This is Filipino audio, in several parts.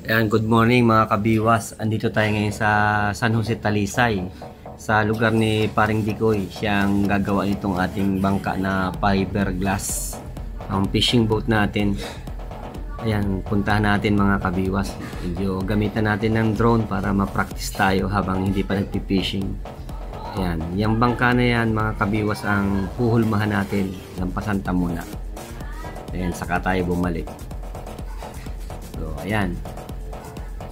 Ayan, good morning mga kabiwas. Andito tayo ngayon sa San Jose Talisay, sa lugar ni Paring Dikoy. Siya ang gagawa nitong ating bangka na fiberglass, ang fishing boat natin. Ayan, puntahan natin mga kabiwas. Medyo gamitan natin ng drone para ma-practice tayo habang hindi pa nagpi-fishing. Ayan, yung bangka na yan mga kabiwas ang puhulmahan natin. Lampasan ta muna. Ayan, saka tayo bumalik. So, ayan.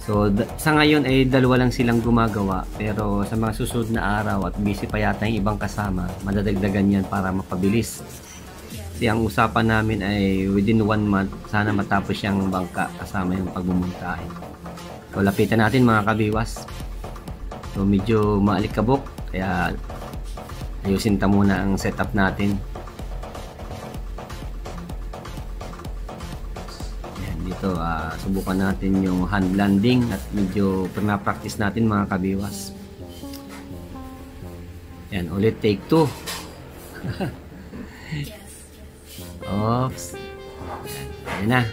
So, sa ngayon ay dalawa lang silang gumagawa, pero sa mga susunod na araw at busy pa yata yung ibang kasama, madadagdagan yan para mapabilis. Kasi ang usapan namin ay within 1 month, sana matapos yung bangka kasama yung pagmumuntahe. So, lapitan natin mga kabiwas. So, medyo maalikabok, kaya ayusin ta muna ang setup natin. Dito subukan natin yung hand landing at medyo pina-practice natin mga kabiwas. Yan, ulit take 2. Oops. Yan na.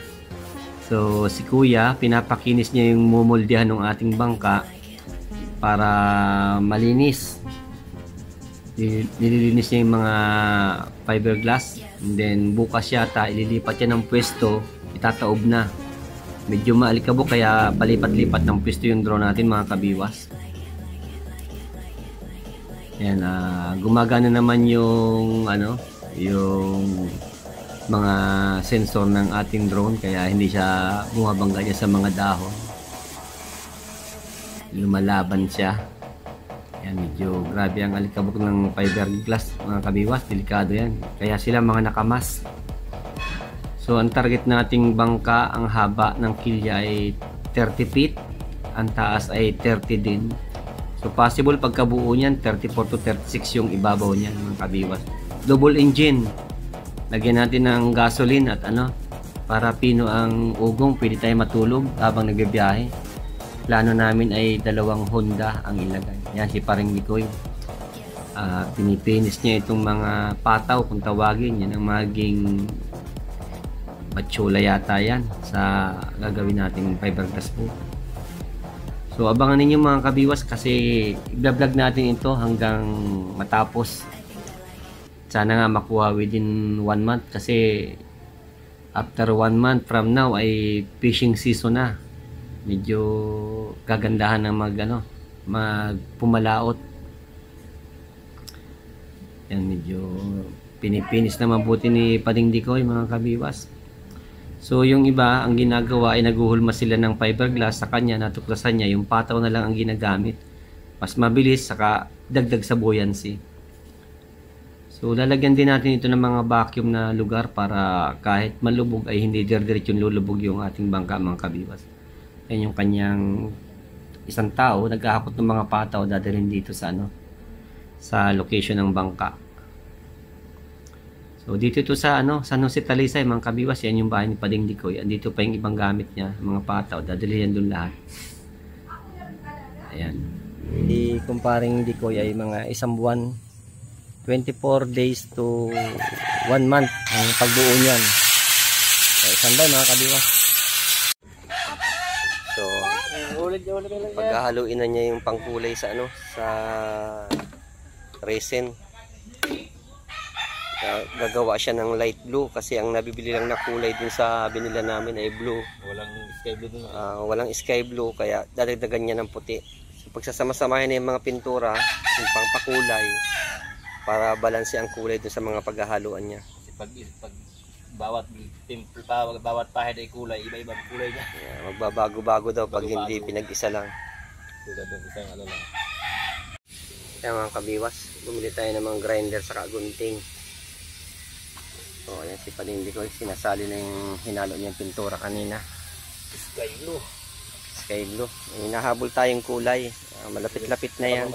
So si kuya, pinapakinis niya yung mumuldihan ng ating bangka para malinis. Nililinis niya yung mga fiberglass, and then bukas yata ililipat niya ng pwesto, itataob na. Medyo maalikabok kaya palipat-lipat ng pwesto yung drone natin mga kabiwas. Yan, gumagana naman yung yung mga sensor ng ating drone kaya hindi siya bumabangga niya sa mga dahon. Lumalaban siya. Yan, medyo grabe ang alikabok ng fiberglass mga kabiwas, delikado yan. Kaya sila mga nakamas. So ang target nating bangka, ang haba ng kilya ay 30 feet, ang taas ay 30 din. So possible pagkabuo niyan 34 to 36 yung ibabaw niyan mga kabiwas. Double engine. Lagyan natin ng gasoline at para pino ang ugong, pwede tayo matulog habang nagbibiyahe. Plano namin ay 2 Honda ang ilagay. Yan si Paring Dikoy. Pinipinis niya itong mga pataw kung tawagin. Yan ang maging batsula yata yan sa gagawin nating fiberglass boat. So abangan ninyo mga kabiwas kasi i-vlog natin ito hanggang matapos. Sana nga makuha within 1 month kasi after 1 month from now ay fishing season na. Medyo gagandahan ng magpumalaot. Yan, medyo pinipinis na mabuti ni Paring Dikoy mga kabiwas. So yung iba ang ginagawa ay naguhulma sila ng fiberglass, sa kanya natuklasan niya yung pataw na lang ang ginagamit. Mas mabilis saka dagdag sa buoyancy. So lalagyan din natin ito ng mga vacuum na lugar para kahit malubog ay hindi diretsyong lulubog yung ating bangka mga kabiwas. Yan yung kanyang isang tao naghahakot ng mga pataw dadalhin dito sa sa location ng bangka. So dito ito sa San Jose Talisay mga kabiwas, yan yung bahay ni Paring Dikoy. Andito pa yung ibang gamit niya, mga pataw, dadalhin yan doon lahat. Ayan. Di kumparing Dikoy ay mga 1 buwan, 24 days to 1 month ang pagbuo niyan. So standby mga kabiwas. So paghahaluin na niya yung pangkulay sa sa resin. Gagawa siya ng light blue kasi ang nabibili lang na kulay dun sa binila namin ay blue. Walang sky blue dun. Walang sky blue kaya dadagdagan niya ng puti. So pagsasama-samahin na yung mga pintura, yung pangpakulay para balanse ang kulay dun sa mga paghahaluan niya. Kasi pag bawat pahid ay kulay, iba-ibang kulay niya. Yeah, magbabago-bago daw pag hindi pinag-isa lang. Tulad ng isang lang. Kaya mga kabiwas, bumili tayo ng mga grinder sa kagunting. So ayan si Paring Dikoy, sinasali na yung hinalo niyang pintura kanina. Sky blue. Sky blue. Hinahabol tayong kulay. Malapit-lapit na yan.